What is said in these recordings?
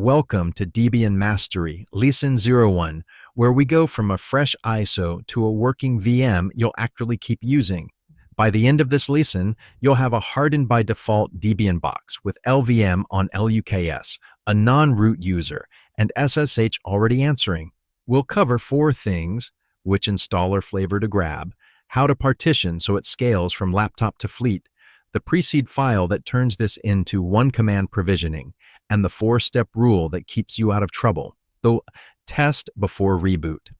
Welcome to Debian Mastery, Lesson 01, where we go from a fresh ISO to a working VM you'll actually keep using. By the end of this lesson, you'll have a hardened by default Debian box with LVM on LUKS, a non-root user, and SSH already answering. We'll cover 4 things: which installer flavor to grab, how to partition so it scales from laptop to fleet, the pre-seed file that turns this into one-command provisioning, and the 4-step rule that keeps you out of trouble. Though test before reboot.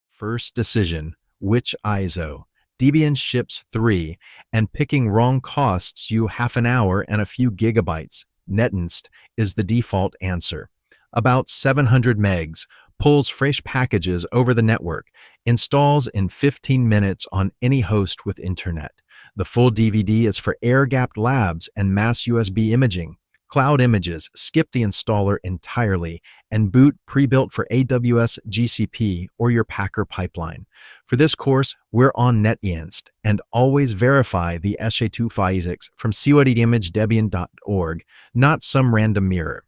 First decision, which ISO? Debian ships 3, and picking wrong costs you half an hour and a few gigabytes. Netinst is the default answer. About 700 megs, pulls fresh packages over the network, installs in 15 minutes on any host with internet. The full DVD is for air-gapped labs and mass USB imaging. Cloud images skip the installer entirely and boot pre-built for AWS, GCP, or your Packer pipeline. For this course, we're on Netinst, and always verify the SHA2 files from siwadimage.debian.org, not some random mirror.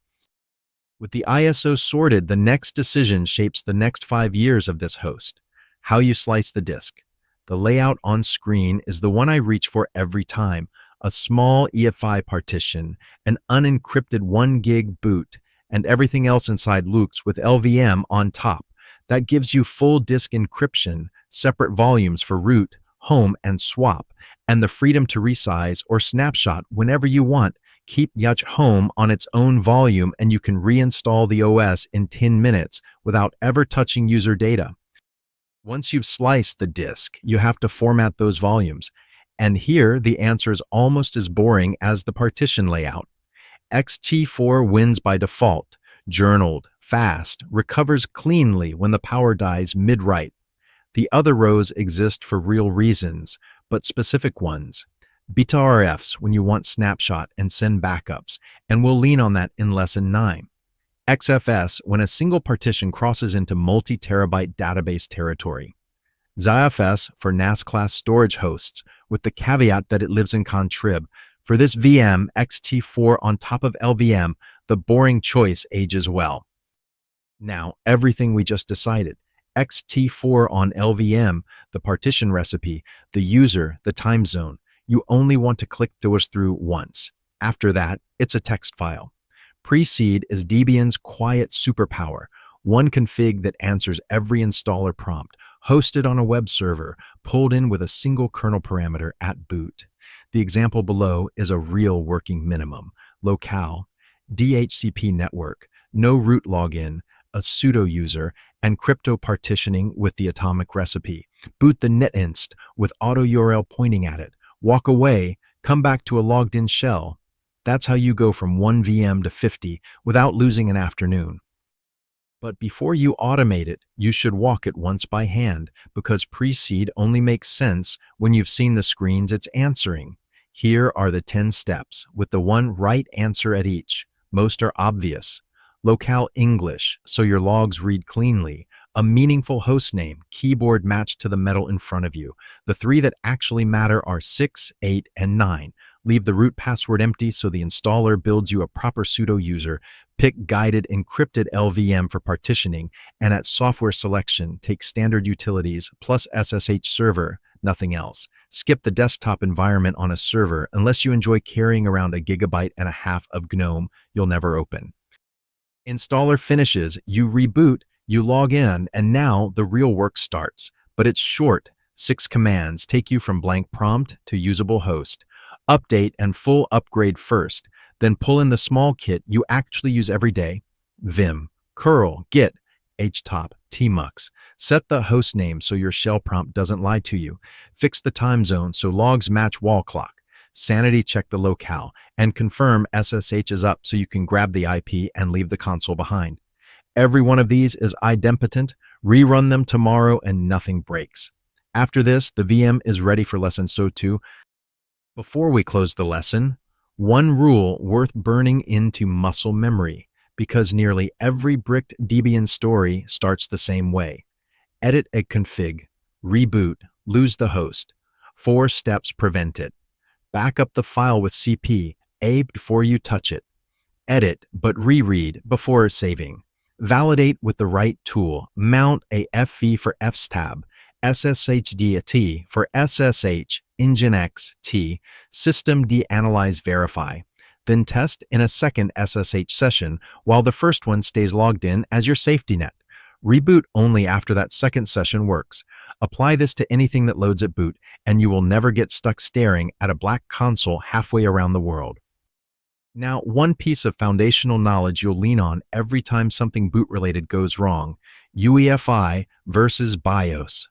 With the ISO sorted, the next decision shapes the next 5 years of this host. How you slice the disk. The layout on screen is the one I reach for every time. A small EFI partition, an unencrypted 1 gig boot, and everything else inside Lux with LVM on top. That gives you full disk encryption, separate volumes for root, home, and swap, and the freedom to resize or snapshot whenever you want. Keep Yacht Home on its own volume and you can reinstall the OS in 10 minutes without ever touching user data. Once you've sliced the disk, you have to format those volumes. And here, the answer is almost as boring as the partition layout. XT4 wins by default, journaled, fast, recovers cleanly when the power dies mid-write. The other rows exist for real reasons, but specific ones. Beta RFs when you want snapshot and send backups, and we'll lean on that in Lesson 9. XFS when a single partition crosses into multi-terabyte database territory. XIFS for NAS-class storage hosts, with the caveat that it lives in contrib. For this VM, XT4 on top of LVM, the boring choice ages well. Now, everything we just decided. XT4 on LVM, the partition recipe, the user, the time zone. You only want to click those through once. After that, it's a text file. Pre-seed is Debian's quiet superpower, one config that answers every installer prompt, hosted on a web server, pulled in with a single kernel parameter at boot. The example below is a real working minimum. Locale, DHCP network, no root login, a pseudo user, and crypto partitioning with the atomic recipe. Boot the Netinst with auto URL pointing at it. Walk away, come back to a logged-in shell. That's how you go from 1 VM to 50 without losing an afternoon. But before you automate it, you should walk it once by hand, because pre-seed only makes sense when you've seen the screens it's answering. Here are the 10 steps, with the one right answer at each. Most are obvious. Locale English, so your logs read cleanly. A meaningful hostname, keyboard matched to the metal in front of you. The 3 that actually matter are 6, 8, and 9. Leave the root password empty so the installer builds you a proper pseudo user. Pick guided encrypted LVM for partitioning, and at software selection, take standard utilities plus SSH server, nothing else. Skip the desktop environment on a server unless you enjoy carrying around 1.5 GB of GNOME you'll never open. Installer finishes, you reboot, you log in, and now the real work starts. But it's short. 6 commands take you from blank prompt to usable host. Update and full upgrade first, then pull in the small kit you actually use every day. Vim, curl, git, htop, tmux. Set the host name so your shell prompt doesn't lie to you. Fix the time zone so logs match wall clock. Sanity check the locale, and confirm SSH is up so you can grab the IP and leave the console behind. Every one of these is idempotent. Rerun them tomorrow and nothing breaks. After this, the VM is ready for Lesson 2. Before we close the lesson, one rule worth burning into muscle memory, because nearly every bricked Debian story starts the same way. Edit a config, reboot, lose the host. 4 steps prevent it. Back up the file with CP, A before you touch it. edit but reread before saving. Validate with the right tool. Mount a FV for fstab, SSHD for SSH, Nginx T, systemd analyze verify. Then test in a second SSH session while the first one stays logged in as your safety net. Reboot only after that second session works. Apply this to anything that loads at boot, and you will never get stuck staring at a black console halfway around the world. Now, one piece of foundational knowledge you'll lean on every time something boot-related goes wrong: UEFI versus BIOS.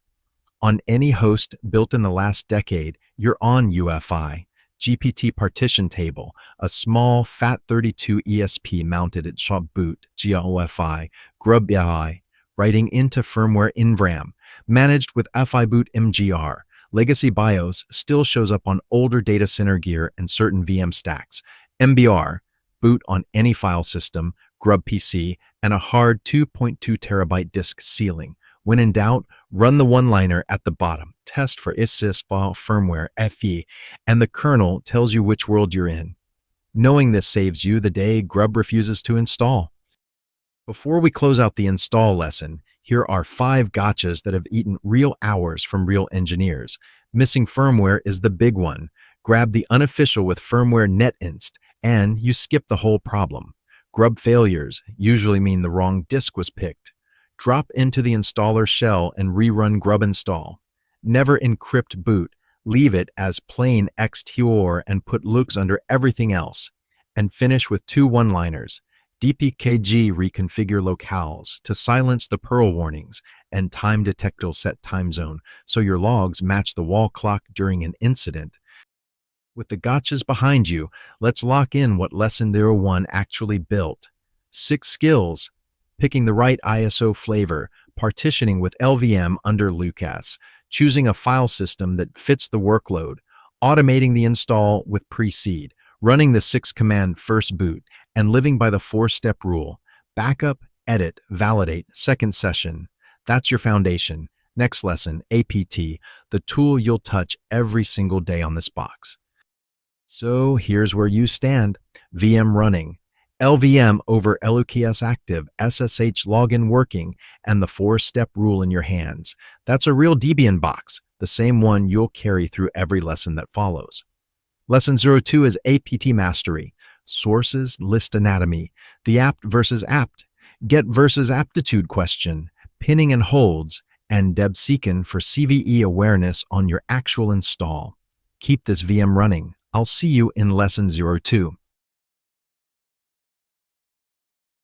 On any host built in the last decade, you're on UEFI. GPT partition table, a small FAT32 ESP mounted at shop boot, GOFI, grub BI, writing into firmware NVRAM, managed with FIBoot MGR. Legacy BIOS still shows up on older data center gear and certain VM stacks. MBR, boot on any file system, grub PC, and a hard 2.2 terabyte disk ceiling. When in doubt, run the one-liner at the bottom. Test for ISIS file firmware FE, and the kernel tells you which world you're in. Knowing this saves you the day grub refuses to install. Before we close out the install lesson, here are 5 gotchas that have eaten real hours from real engineers. Missing firmware is the big one. Grab the unofficial with firmware netinst, and you skip the whole problem. Grub failures usually mean the wrong disk was picked. Drop into the installer shell and rerun grub install. Never encrypt boot. Leave it as plain xtor and put looks under everything else. And finish with 2 one-liners. dpkg reconfigure locales to silence the Perl warnings, and time detector set time zone so your logs match the wall clock during an incident. With the gotchas behind you, let's lock in what Lesson 01 actually built. 6 skills: picking the right ISO flavor, partitioning with LVM under Lucas, choosing a file system that fits the workload, automating the install with precede, running the 6-command first boot, and living by the 4-step rule: backup, edit, validate, second session. That's your foundation. Next lesson, APT, the tool you'll touch every single day on this box. So here's where you stand. VM running, LVM over LUKS active, SSH login working, and the 4-step rule in your hands. That's a real Debian box, the same one you'll carry through every lesson that follows. Lesson 02 is APT mastery, sources, list anatomy, the apt versus apt, get versus aptitude question, pinning and holds, and debseekin for CVE awareness on your actual install. Keep this VM running. I'll see you in Lesson 02.